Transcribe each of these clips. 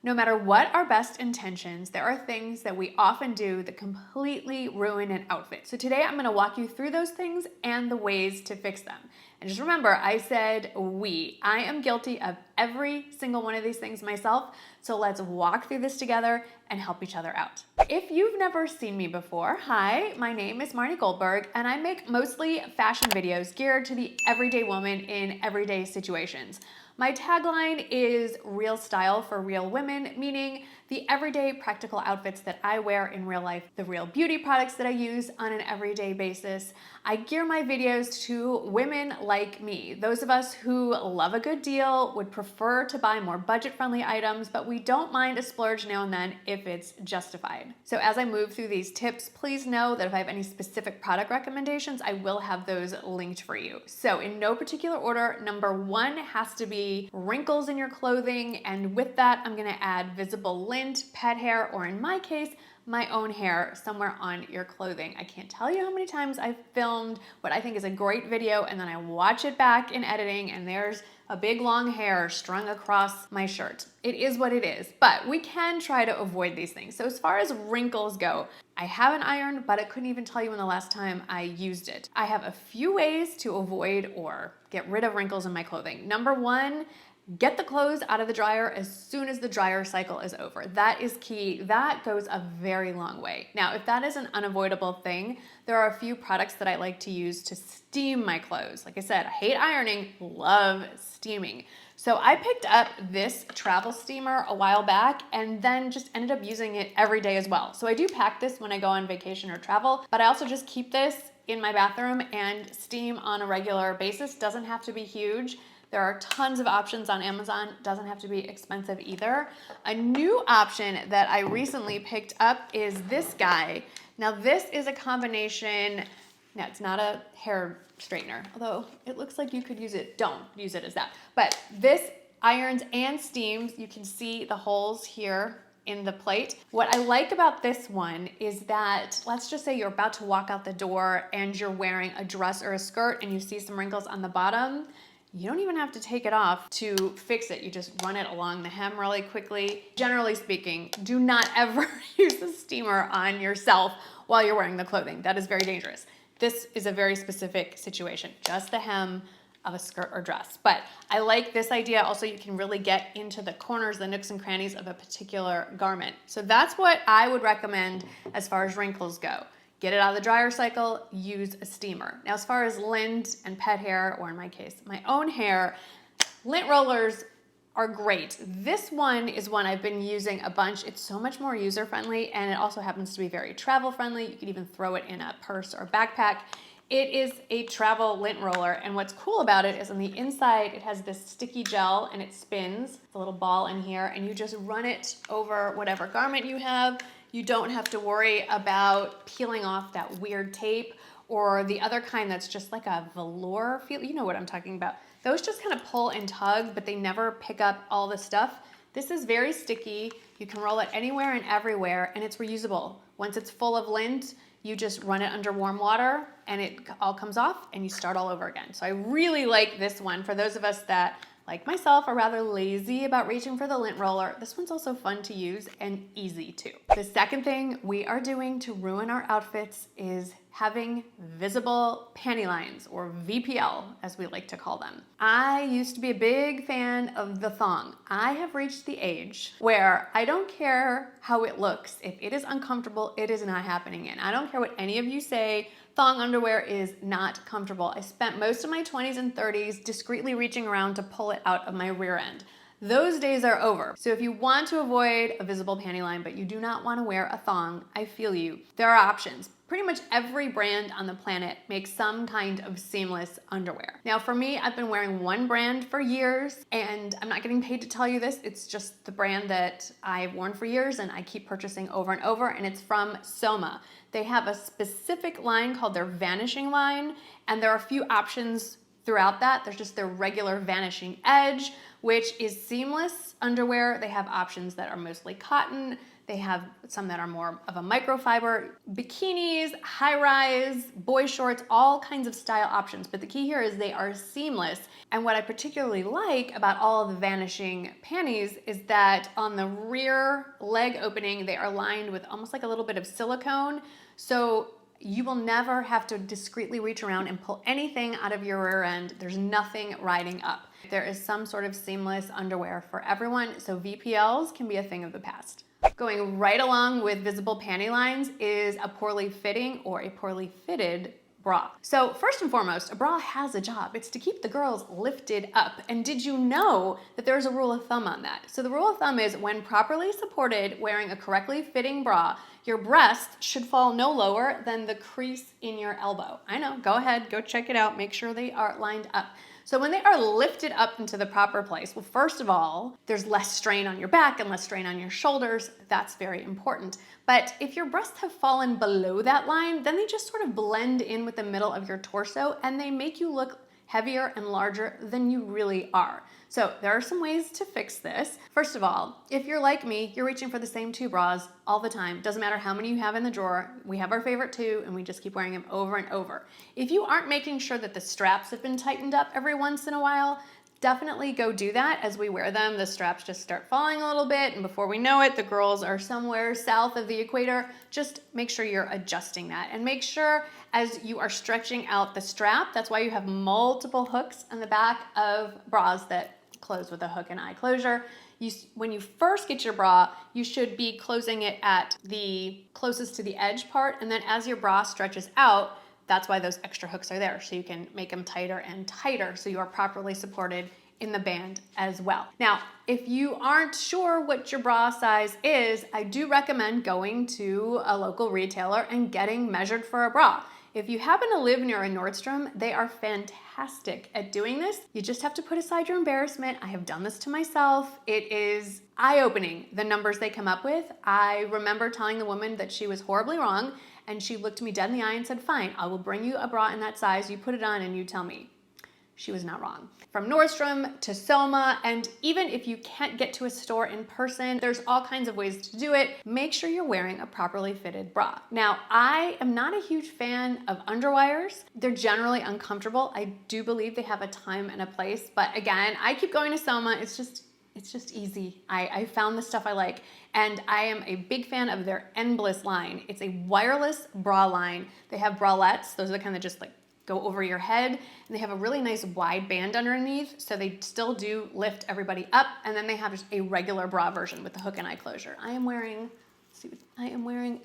No matter what our best intentions, there are things that we often do that completely ruin an outfit. So today I'm going to walk you through those things and the ways to fix them. And just remember, I said we. I am guilty of every single one of these things myself. So let's walk through this together and help each other out. If you've never seen me before, hi, my name is Marnie Goldberg, and I make mostly fashion videos geared to the everyday woman in everyday situations. My tagline is real style for real women, meaning the everyday practical outfits that I wear in real life, the real beauty products that I use on an everyday basis. I gear my videos to women like me, those of us who love a good deal, would prefer to buy more budget-friendly items, but we don't mind a splurge now and then if it's justified. So as I move through these tips, please know that if I have any specific product recommendations, I will have those linked for you. So in no particular order, number one has to be wrinkles in your clothing, and with that, I'm gonna add visible lint, pet hair, or in my case, my own hair somewhere on your clothing. I can't tell you how many times I've filmed what I think is a great video and then I watch it back in editing and there's a big long hair strung across my shirt. It is what it is, but we can try to avoid these things. So as far as wrinkles go, I have an iron, but I couldn't even tell you when the last time I used it. I have a few ways to avoid or get rid of wrinkles in my clothing. Number one, get the clothes out of the dryer as soon as the dryer cycle is over. That is key. That goes a very long way. Now, if that is an unavoidable thing, there are a few products that I like to use to steam my clothes. Like I said, I hate ironing, love steaming. So I picked up this travel steamer a while back and then just ended up using it every day as well. So I do pack this when I go on vacation or travel, but I also just keep this in my bathroom and steam on a regular basis. Doesn't have to be huge. There are tons of options on Amazon. Doesn't have to be expensive either. A new option that I recently picked up is this guy. Now this is a combination, now it's not a hair straightener, although it looks like you could use it. Don't use it as that. But this irons and steams. You can see the holes here in the plate. What I like about this one is that, let's just say you're about to walk out the door and you're wearing a dress or a skirt and you see some wrinkles on the bottom. You don't even have to take it off to fix it. You just run it along the hem really quickly. Generally speaking, do not ever use a steamer on yourself while you're wearing the clothing. That is very dangerous. This is a very specific situation, just the hem of a skirt or dress. But I like this idea. Also, you can really get into the corners, the nooks and crannies of a particular garment. So that's what I would recommend as far as wrinkles go. Get it out of the dryer cycle, use a steamer. Now, as far as lint and pet hair, or in my case, my own hair, lint rollers are great. This one is one I've been using a bunch. It's so much more user-friendly, and it also happens to be very travel-friendly. You can even throw it in a purse or backpack. It is a travel lint roller, and what's cool about it is on the inside, it has this sticky gel, and it spins. It's a little ball in here, and you just run it over whatever garment you have. You don't have to worry about peeling off that weird tape or the other kind that's just like a velour feel. You know what I'm talking about. Those just kind of pull and tug, but they never pick up all the stuff. This is very sticky. You can roll it anywhere and everywhere, and it's reusable. Once it's full of lint, you just run it under warm water and it all comes off and you start all over again. So I really like this one for those of us that, like myself, are rather lazy about reaching for the lint roller. This one's also fun to use and easy too. The second thing we are doing to ruin our outfits is having visible panty lines, or VPL as we like to call them. I used to be a big fan of the thong. I have reached the age where I don't care how it looks. If it is uncomfortable, it is not happening in. I don't care what any of you say. Thong underwear is not comfortable. I spent most of my 20s and 30s discreetly reaching around to pull it out of my rear end. Those days are over. So if you want to avoid a visible panty line, but you do not want to wear a thong, I feel you. There are options. Pretty much every brand on the planet makes some kind of seamless underwear. Now for me, I've been wearing one brand for years, and I'm not getting paid to tell you this. It's just the brand that I've worn for years and I keep purchasing over and over, and it's from Soma. They have a specific line called their Vanishing line, and there are a few options throughout that. There's just their regular Vanishing Edge, which is seamless underwear. They have options that are mostly cotton. They have some that are more of a microfiber. Bikinis, high-rise, boy shorts, all kinds of style options. But the key here is they are seamless. And what I particularly like about all of the vanishing panties is that on the rear leg opening, they are lined with almost like a little bit of silicone. So you will never have to discreetly reach around and pull anything out of your rear end. There's nothing riding up. There is some sort of seamless underwear for everyone, so VPLs can be a thing of the past. Going right along with visible panty lines is a poorly fitting or a poorly fitted bra. So first and foremost, a bra has a job. It's to keep the girls lifted up. And did you know that there's a rule of thumb on that? So the rule of thumb is when properly supported, wearing a correctly fitting bra, your breast should fall no lower than the crease in your elbow. I know, go ahead, go check it out. Make sure they are lined up. So when they are lifted up into the proper place, well, first of all, there's less strain on your back and less strain on your shoulders. That's very important. But if your breasts have fallen below that line, then they just sort of blend in with the middle of your torso and they make you look heavier and larger than you really are. So there are some ways to fix this. First of all, if you're like me, you're reaching for the same two bras all the time. Doesn't matter how many you have in the drawer. We have our favorite two and we just keep wearing them over and over. If you aren't making sure that the straps have been tightened up every once in a while, definitely go do that. As we wear them, the straps just start falling a little bit, and before we know it, the girls are somewhere south of the equator. Just make sure you're adjusting that, and make sure as you are stretching out the strap, that's why you have multiple hooks on the back of bras that close with a hook and eye closure. When you first get your bra, you should be closing it at the closest to the edge part, and then as your bra stretches out, that's why those extra hooks are there, so you can make them tighter and tighter so you are properly supported in the band as well. Now, if you aren't sure what your bra size is, I do recommend going to a local retailer and getting measured for a bra. If you happen to live near a Nordstrom, they are fantastic at doing this. You just have to put aside your embarrassment. I have done this to myself. It is eye-opening, the numbers they come up with. I remember telling the woman that she was horribly wrong, and she looked me dead in the eye and said, fine, I will bring you a bra in that size, you put it on and you tell me. She was not wrong. From Nordstrom to Soma, and even if you can't get to a store in person, there's all kinds of ways to do it. Make sure you're wearing a properly fitted bra. Now, I am not a huge fan of underwires. They're generally uncomfortable. I do believe they have a time and a place, but again, I keep going to Soma. It's just easy. I found the stuff I like, and I am a big fan of their Endless line. It's a wireless bra line. They have bralettes. Those are the kind that just like go over your head, and they have a really nice wide band underneath, so they still do lift everybody up, and then they have just a regular bra version with the hook and eye closure. I am wearing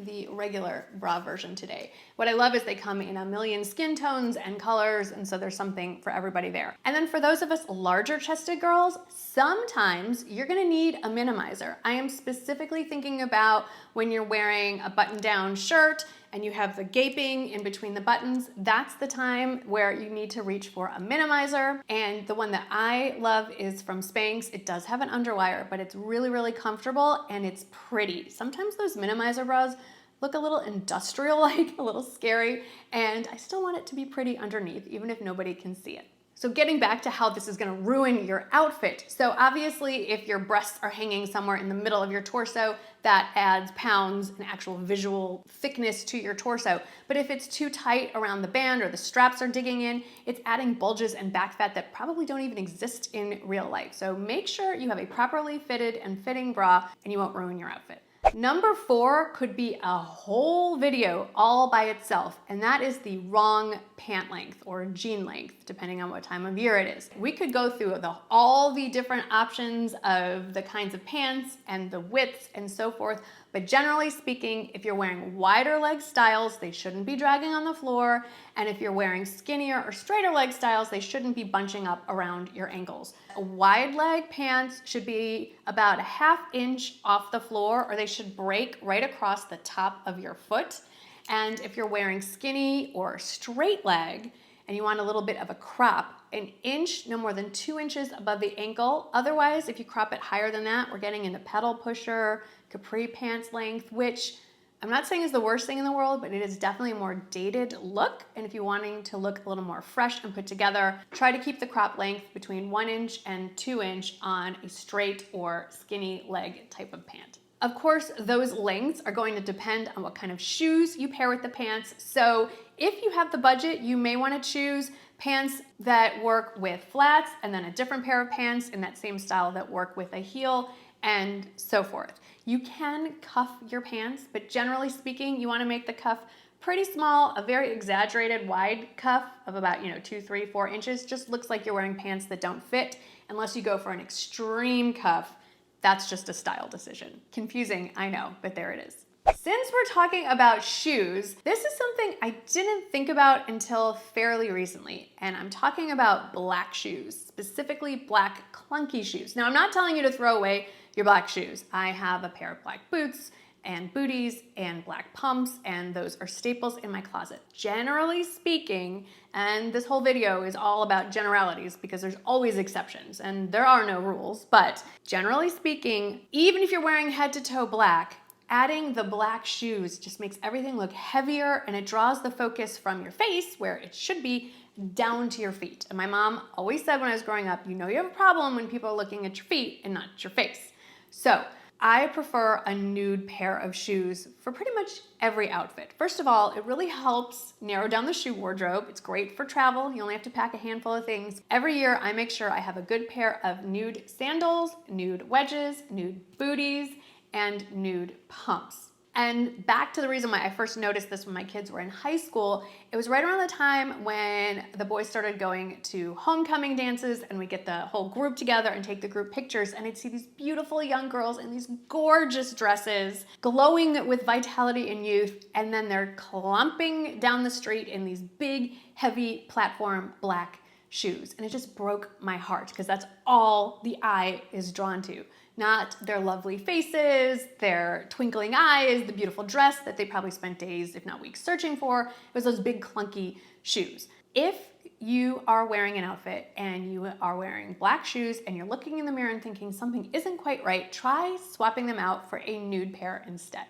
the regular bra version today. What I love is they come in a million skin tones and colors, and so there's something for everybody there. And then for those of us larger chested girls, sometimes you're gonna need a minimizer. I am specifically thinking about when you're wearing a button-down shirt and you have the gaping in between the buttons. That's the time where you need to reach for a minimizer. And the one that I love is from Spanx. It does have an underwire, but it's really, really comfortable and it's pretty. Sometimes those minimizer bras look a little industrial-like, a little scary, and I still want it to be pretty underneath, even if nobody can see it. So getting back to how this is gonna ruin your outfit. So obviously, if your breasts are hanging somewhere in the middle of your torso, that adds pounds and actual visual thickness to your torso. But if it's too tight around the band or the straps are digging in, it's adding bulges and back fat that probably don't even exist in real life. So make sure you have a properly fitted and fitting bra and you won't ruin your outfit. Number 4 could be a whole video all by itself, and that is the wrong pant length or jean length, depending on what time of year it is. We could go through all the different options of the kinds of pants and the widths and so forth, but generally speaking, if you're wearing wider leg styles, they shouldn't be dragging on the floor, and if you're wearing skinnier or straighter leg styles, they shouldn't be bunching up around your ankles. Wide leg pants should be about a ½ inch off the floor, or they should break right across the top of your foot. And if you're wearing skinny or straight leg and you want a little bit of a crop, an inch, no more than 2 inches above the ankle. Otherwise, if you crop it higher than that, we're getting into pedal pusher, capri pants length, which I'm not saying is the worst thing in the world, but it is definitely a more dated look. And if you're wanting to look a little more fresh and put together, try to keep the crop length between 1 inch and 2 inch on a straight or skinny leg type of pant. Of course, those lengths are going to depend on what kind of shoes you pair with the pants. So if you have the budget, you may want to choose pants that work with flats and then a different pair of pants in that same style that work with a heel and so forth. You can cuff your pants, but generally speaking, you want to make the cuff pretty small. A very exaggerated wide cuff of about 2, 3, 4 inches just looks like you're wearing pants that don't fit unless you go for an extreme cuff. That's just a style decision. Confusing, I know, but there it is. Since we're talking about shoes, this is something I didn't think about until fairly recently, and I'm talking about black shoes, specifically black clunky shoes. Now, I'm not telling you to throw away your black shoes. I have a pair of black boots and booties and black pumps, and those are staples in my closet. Generally speaking, and this whole video is all about generalities because there's always exceptions and there are no rules, but generally speaking, even if you're wearing head to toe black, adding the black shoes just makes everything look heavier and it draws the focus from your face, where it should be, down to your feet. And my mom always said when I was growing up, you have a problem when people are looking at your feet and not your face. So I prefer a nude pair of shoes for pretty much every outfit. First of all, it really helps narrow down the shoe wardrobe. It's great for travel. You only have to pack a handful of things. Every year, I make sure I have a good pair of nude sandals, nude wedges, nude booties, and nude pumps. And back to the reason why I first noticed this when my kids were in high school, it was right around the time when the boys started going to homecoming dances and we get the whole group together and take the group pictures, and I'd see these beautiful young girls in these gorgeous dresses, glowing with vitality and youth, and then they're clumping down the street in these big, heavy platform black shoes. And it just broke my heart because that's all the eye is drawn to. Not their lovely faces, their twinkling eyes, the beautiful dress that they probably spent days, if not weeks, searching for. It was those big clunky shoes. If you are wearing an outfit and you are wearing black shoes and you're looking in the mirror and thinking something isn't quite right, try swapping them out for a nude pair instead.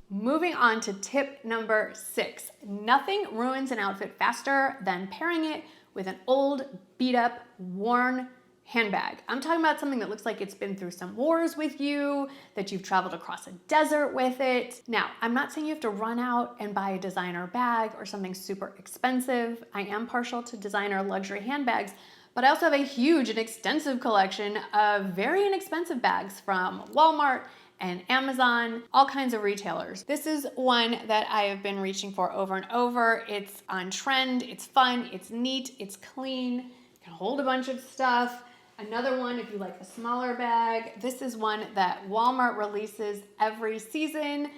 Moving on to tip number 6. Nothing ruins an outfit faster than pairing it with an old, beat up, worn handbag. I'm talking about something that looks like it's been through some wars with you, that you've traveled across a desert with it. Now, I'm not saying you have to run out and buy a designer bag or something super expensive. I am partial to designer luxury handbags, but I also have a huge and extensive collection of very inexpensive bags from Walmart and Amazon, all kinds of retailers. This is one that I have been reaching for over and over. It's on trend, it's fun, it's neat, it's clean, it can hold a bunch of stuff. Another one, if you like a smaller bag, this is one that Walmart releases every season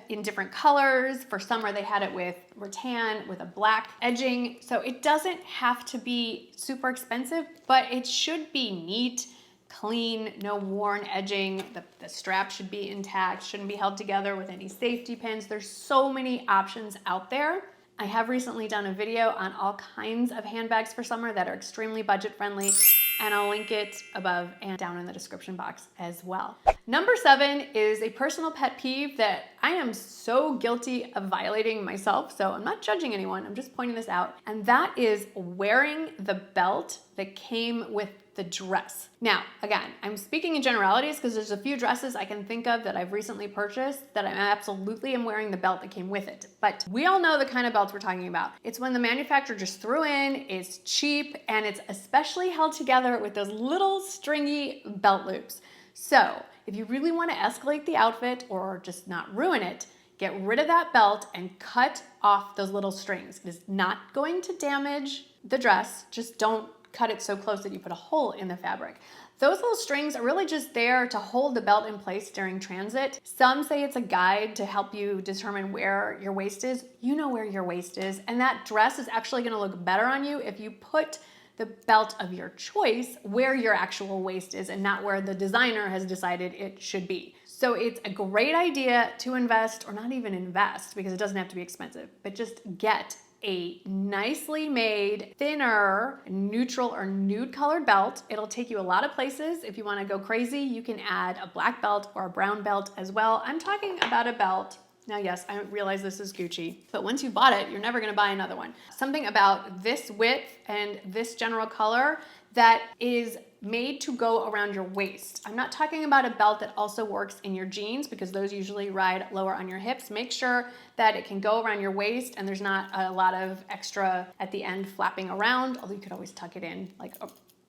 in different colors. For summer, they had it with rattan with a black edging. So it doesn't have to be super expensive, but it should be neat, clean, no worn edging. The strap should be intact, shouldn't be held together with any safety pins. There's so many options out there. I have recently done a video on all kinds of handbags for summer that are extremely budget friendly, and I'll link it above and down in the description box as well. Number 7 is a personal pet peeve that I am so guilty of violating myself, so I'm not judging anyone, I'm just pointing this out, and that is wearing the belt that came with the dress. Now, again, I'm speaking in generalities because there's a few dresses I can think of that I've recently purchased that I absolutely am wearing the belt that came with it. But we all know the kind of belts we're talking about. It's when the manufacturer just threw in, it's cheap, and it's especially held together with those little stringy belt loops. So if you really want to escalate the outfit or just not ruin it, get rid of that belt and cut off those little strings. It is not going to damage the dress. Just don't cut it so close that you put a hole in the fabric. Those little strings are really just there to hold the belt in place during transit. Some say it's a guide to help you determine where your waist is. You know where your waist is, and that dress is actually going to look better on you if you put the belt of your choice where your actual waist is and not where the designer has decided it should be. So it's a great idea to invest, or not even invest because it doesn't have to be expensive, but just get a nicely made, thinner, neutral or nude colored belt. It'll take you a lot of places. If you want to go crazy, you can add a black belt or a brown belt as well. I'm talking about a belt. Now, yes, I realize this is Gucci, but once you bought it, you're never gonna buy another one. Something about this width and this general color that is made to go around your waist. I'm not talking about a belt that also works in your jeans because those usually ride lower on your hips. Make sure that it can go around your waist and there's not a lot of extra at the end flapping around, although you could always tuck it in, like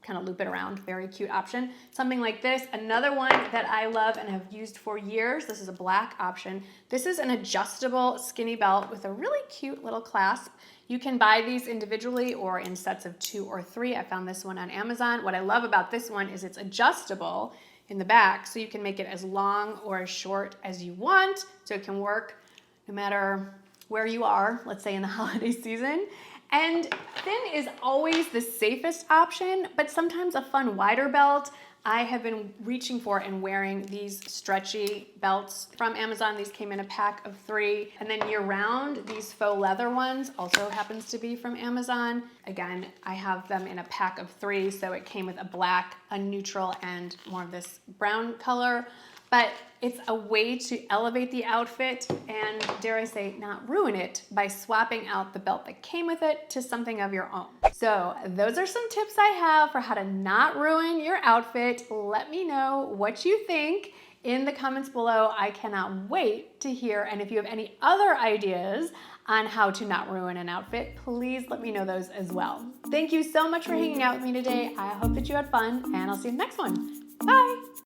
kind of loop it around. Very cute option. Something like this. Another one that I love and have used for years, this is a black option. This is an adjustable skinny belt with a really cute little clasp. You can buy these individually or in sets of 2 or 3. I found this one on Amazon. What I love about this one is it's adjustable in the back, so you can make it as long or as short as you want, so it can work no matter where you are, let's say in the holiday season. And thin is always the safest option, but sometimes a fun wider belt. I have been reaching for and wearing these stretchy belts from Amazon. These came in a pack of 3. And then year round, these faux leather ones also happens to be from Amazon. Again, I have them in a pack of 3, so it came with a black, a neutral, and more of this brown color. But it's a way to elevate the outfit and, dare I say, not ruin it by swapping out the belt that came with it to something of your own. So those are some tips I have for how to not ruin your outfit. Let me know what you think in the comments below. I cannot wait to hear. And if you have any other ideas on how to not ruin an outfit, please let me know those as well. Thank you so much for hanging out with me today. I hope that you had fun, and I'll see you in the next one. Bye.